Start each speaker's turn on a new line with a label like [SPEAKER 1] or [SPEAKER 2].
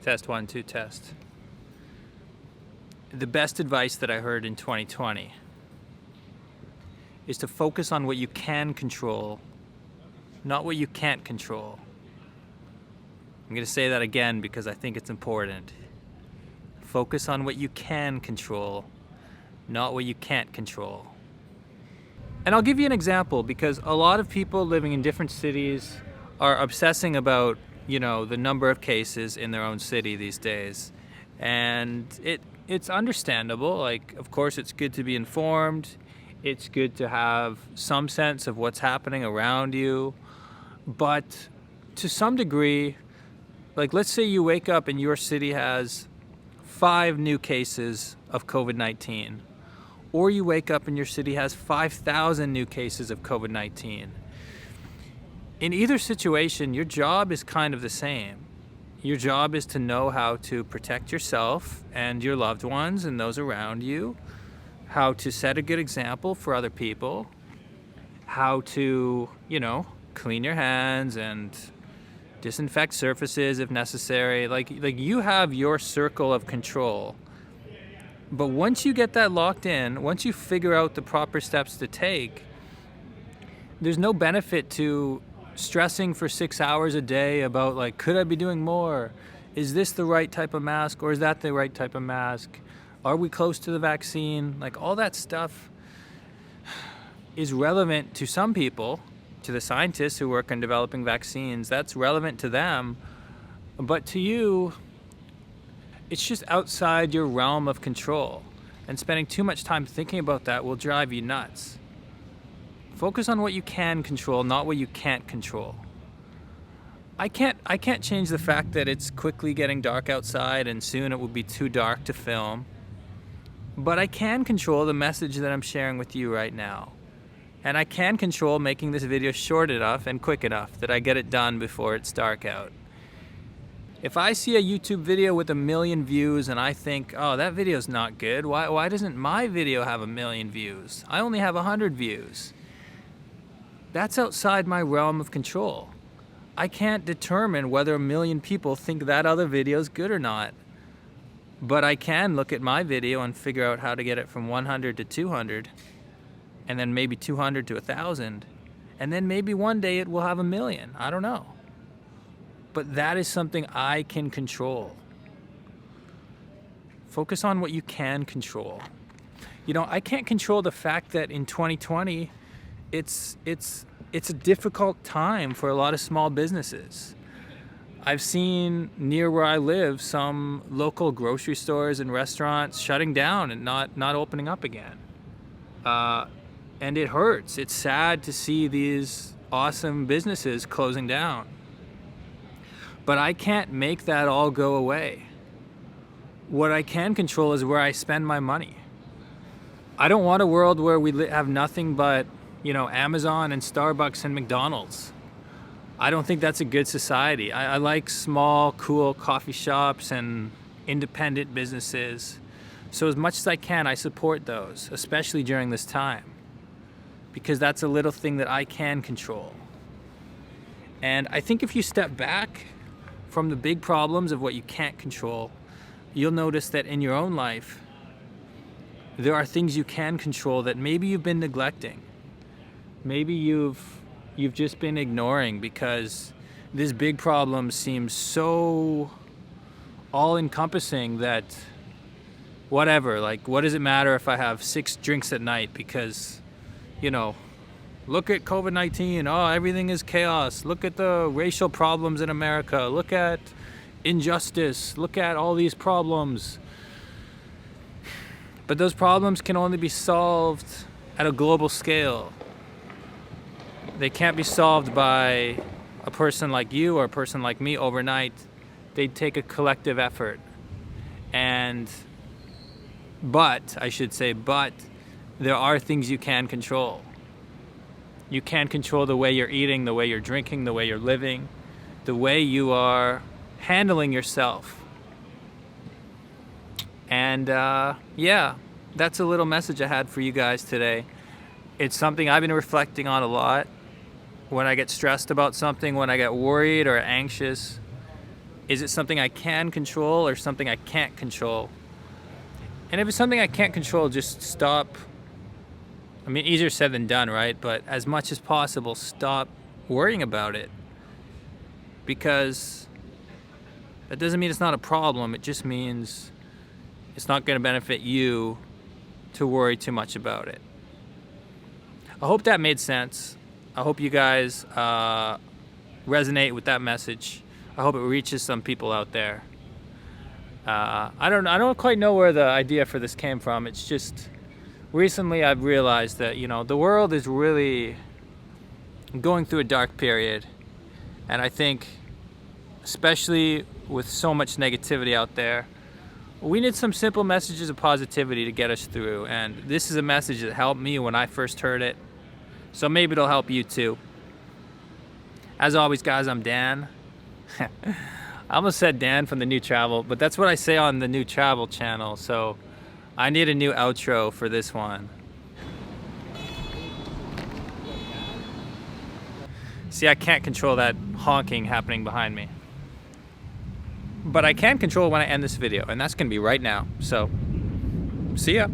[SPEAKER 1] Test 1, 2, test. The best advice that I heard in 2020 is to focus on what you can control, not what you can't control. I'm going to say that again because I think it's important. Focus on what you can control, not what you can't control. And I'll give you an example because a lot of people living in different cities are obsessing about, the number of cases in their own city these days. And it's understandable. Like, of course, it's good to be informed. It's good to have some sense of what's happening around you. But to some degree, like, let's say you wake up and your city has 5 new cases of COVID-19. Or you wake up and your city has 5,000 new cases of COVID-19. In either situation, your job is kind of the same. Your job is to know how to protect yourself and your loved ones and those around you, how to set a good example for other people, how to, clean your hands and disinfect surfaces if necessary. Like you have your circle of control. But once you get that locked in, once you figure out the proper steps to take, there's no benefit to stressing for 6 hours a day about, like, could I be doing more? Is this the right type of mask or is that the right type of mask? Are we close to the vaccine? Like, all that stuff is relevant to some people, to the scientists who work on developing vaccines. That's relevant to them. But to you, it's just outside your realm of control. And spending too much time thinking about that will drive you nuts. Focus on what you can control, not what you can't control. I can't change the fact that it's quickly getting dark outside and soon it will be too dark to film. But I can control the message that I'm sharing with you right now. And I can control making this video short enough and quick enough that I get it done before it's dark out. If I see a YouTube video with 1 million views and I think, oh, that video's not good, why doesn't my video have 1 million views? I only have 100 views. That's outside my realm of control. I can't determine whether 1 million people think that other video is good or not. But I can look at my video and figure out how to get it from 100 to 200, and then maybe 200 to 1,000, and then maybe one day it will have 1 million. I don't know. But that is something I can control. Focus on what you can control. I can't control the fact that in 2020, it's a difficult time for a lot of small businesses. I've seen near where I live some local grocery stores and restaurants shutting down and not opening up again. And it hurts. It's sad to see these awesome businesses closing down. But I can't make that all go away. What I can control is where I spend my money. I don't want a world where we have nothing but, Amazon and Starbucks and McDonald's. I don't think that's a good society. I like small, cool coffee shops and independent businesses. So as much as I can, I support those, especially during this time, because that's a little thing that I can control. And I think if you step back from the big problems of what you can't control, you'll notice that in your own life, there are things you can control that maybe you've been neglecting. Maybe you've just been ignoring because this big problem seems so all-encompassing that whatever, like, what does it matter if I have 6 drinks at night because, look at COVID-19, oh, everything is chaos. Look at the racial problems in America. Look at injustice. Look at all these problems. But those problems can only be solved at a global scale. They can't be solved by a person like you or a person like me overnight. They take a collective effort. But there are things you can control. You can control the way you're eating, the way you're drinking, the way you're living, the way you are handling yourself. And that's a little message I had for you guys today. It's something I've been reflecting on a lot. When I get stressed about something, when I get worried or anxious, Is it something I can control or something I can't control? And if it's something I can't control, just stop. I mean, easier said than done, right? But as much as possible, stop worrying about it. Because that doesn't mean it's not a problem. It just means it's not going to benefit you to worry too much about it. I hope that made sense. I hope you guys resonate with that message. I hope it reaches some people out there. I don't quite know where the idea for this came from. It's just recently I've realized that, you know, the world is really going through a dark period. And I think, especially with so much negativity out there, we need some simple messages of positivity to get us through. And this is a message that helped me when I first heard it. So maybe it'll help you too. As always, guys, I'm Dan. I almost said Dan from the New Travel, but that's what I say on the New Travel channel. So I need a new outro for this one. See, I can't control that honking happening behind me. But I can control when I end this video, and that's gonna be right now. So, see ya.